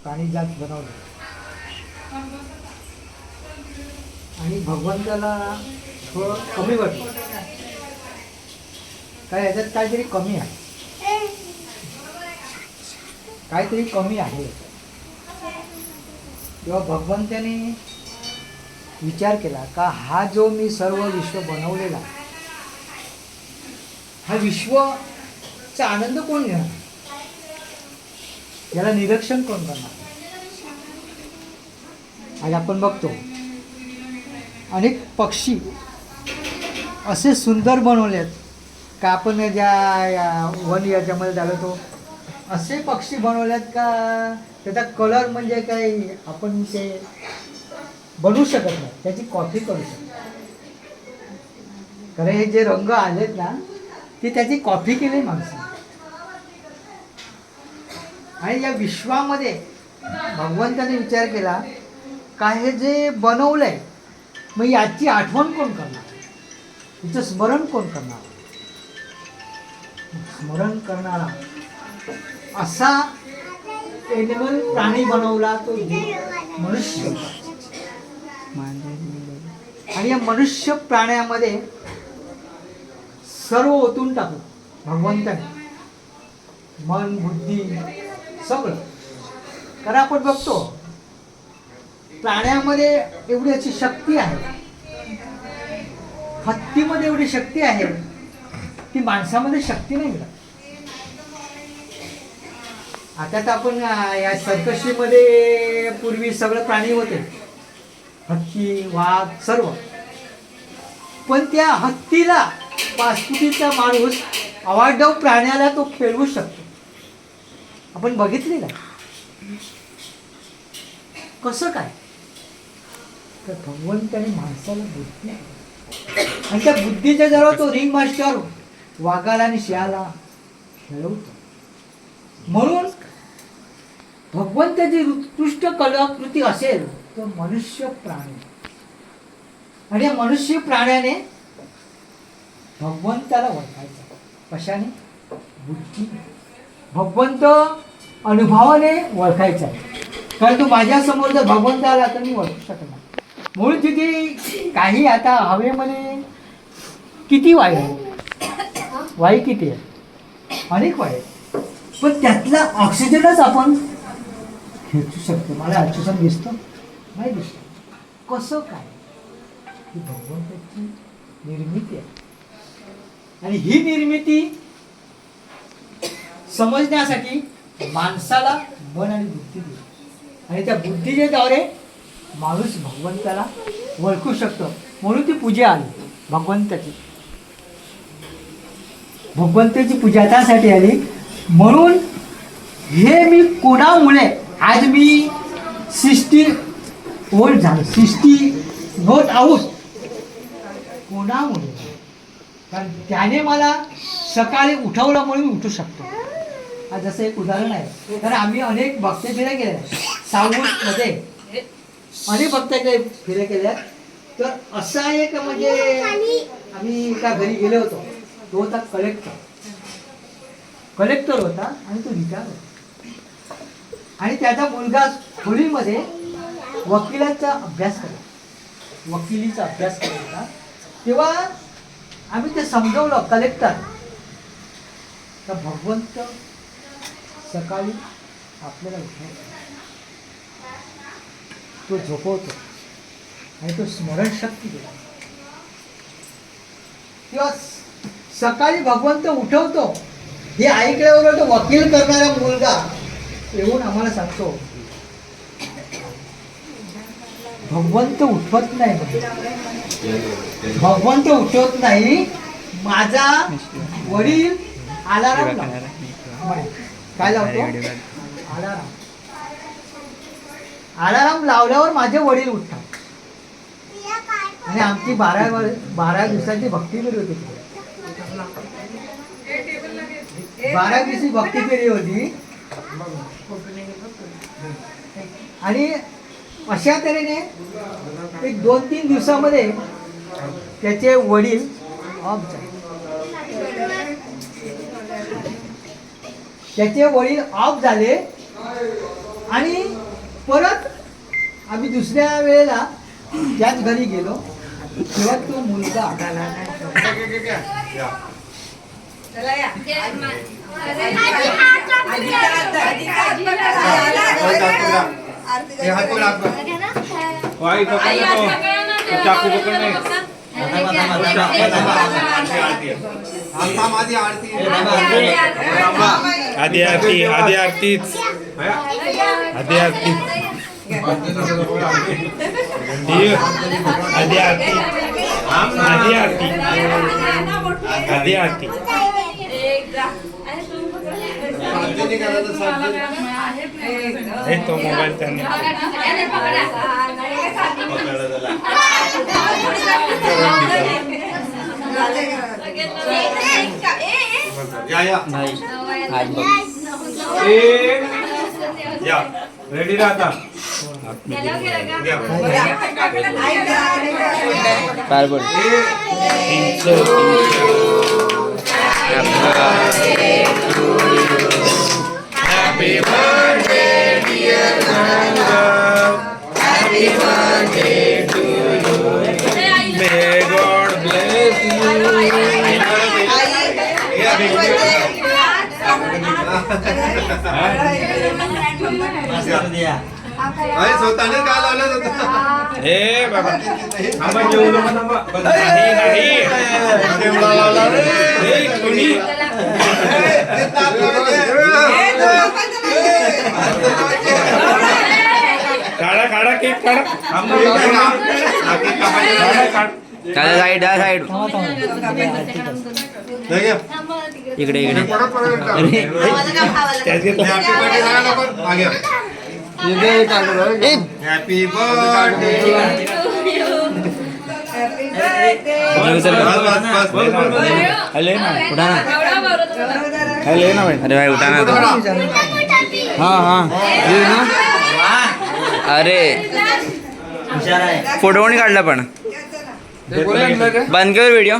प्राणी जात बनवले आणि भगवंताला थोडं कमी वाटलं, काय याच्यात काहीतरी कमी आहे, काहीतरी कमी आहे. तेव्हा भगवंताने विचार केला का हा जो मी सर्व विश्व बनवलेला, हा विश्वचा आनंद कोण घेणार, याला निरीक्षण कोण करणार. आज आपण बघतो अनेक पक्षी असे सुंदर बनवले आहेत का, आपण ज्या वन याच्यामध्ये झालो तो असे पक्षी बनवल्यात का त्याचा कलर म्हणजे काही आपण ते बनवू शकत नाही, त्याची कॉपी करू शकतो. कारण हे जे रंग आलेत ना ते त्याची कॉपी केली माणसाने. आणि या विश्वामध्ये भगवंताने विचार केला का हे जे बनवलंय मग याची आठवण कोण करणार, तिचं स्मरण कोण करणार. स्मरण करणारा असा एनिमल प्राणी बनवला तो मनुष्य. आणि या मनुष्य प्राण्यामध्ये सर्व ओतून टाकलं भगवंताने, मन बुद्धी सगळं. कारण आपण बघतो प्राण्यामध्ये एवढी अशी शक्ती आहे, हत्तीमध्ये एवढी शक्ती आहे ती माणसामध्ये शक्ती नाही मिळत. आता तर आपण या सर्कशीमध्ये पूर्वी सगळे प्राणी होते, हत्ती वाघ सर्व, पण त्या हत्तीला पाचपुटीचा माणूस अवाढव्य प्राण्याला तो खेळवू शकतो. आपण बघितले ना कसं काय, तर भगवंताने माणसाला बुद्धी आणि त्या बुद्धीच्या जवळ तो रिंग मास्टर वाघाला आणि शियाला खेळवतो. म्हणून भगवंताची उत्कृष्ट कलाकृती असेल तर मनुष्य प्राणी, आणि या मनुष्य प्राण्याने भगवंताला ओळखायचं कशाने, बुद्धी. भगवंत अनुभवाने ओळखायचा, कारण तू माझ्या समोर जर भगवंत आला तर मी ओळखू शकणार. म्हणून तिथे काही आता हवेमध्ये किती वायू आहे, वायू किती आहे, अनेक वायू, पण त्यातला ऑक्सिजनच आपण खेचू शकतो. मला ऑक्सिजन दिसतो नाही दिसतो, कसं काय, ही भगवंताची निर्मिती आहे. आणि ही निर्मिती समजण्यासाठी माणसाला मन आणि बुद्धी दिली, आणि त्या बुद्धीच्या द्वारे माणूस भगवंताला ओळखू शकतो. म्हणून ती पूजा आली भगवंताची, भगवंताची पूजा त्यासाठी आली. म्हणून हे मी कोणामुळे आज मी 60 ओल्ड झालो, 60 नॉट आऊट, कोणामुळे, कारण त्याने मला सकाळी उठवलं म्हणून मी उठू शकतो. आज जसं एक उदाहरण आहे, कारण आम्ही अनेक भक्त फेऱ्या केल्या साऊथमध्ये, अनेक भक्त फेऱ्या केल्या. तर असा एक म्हणजे आम्ही एका घरी गेलो होतो, तो होता कलेक्टर होता आणि तो रिटायर होता, आणि त्याचा मुलगा खोलीमध्ये वकिलीचा अभ्यास करत होता. तेव्हा आम्ही ते समजवलं कलेक्टर का भगवंत सकाळी आपल्याला उठवतो, तो झोपवतो आणि तो स्मरणशक्ती देतो. तेव्हा सकाळी भगवंत उठवतो हे ऐकल्यावर तो वकील करणारा मुलगा येऊन आम्हाला सांगतो भगवंत उठवत नाही, भगवंत उठवत नाही, माझा वडील अलाराम लावतो. काय लावतो, अलाराम लावल्यावर माझे वडील उठतात. आणि आमची 12 दिवसाची भक्ती फेरी होती, 12 दिवशी भक्ती फेरी होती. आणि अशा तऱ्हेने एक 2-3 दिवसामध्ये त्याचे वडील ऑफ झाले. त्याचे वडील ऑफ झाले आणि परत आम्ही दुसऱ्या वेळेला त्याच घरी गेलो तेव्हा तो मुलगा चाकू पकड नाही आधी आरती आधी आरतीच आधी आरती आधी आरती आधी आरती आधी आरती तो मोबाईल त्यांनी या रेडी राहता Happy birthday, dear Nanda. Happy birthday to you. May God bless you. स्वतःने काय लावलं होतं हे बाबा थांबा जेवू नको थांबा नाही नाही कोणी काढा काढा केक काढा साईड साईड इकडे इकडे हॅपी बर्थडे अरे भाई उठा ना हाँ हाँ अरे फोटो कोणी काढला पण बंद कर व्हिडिओ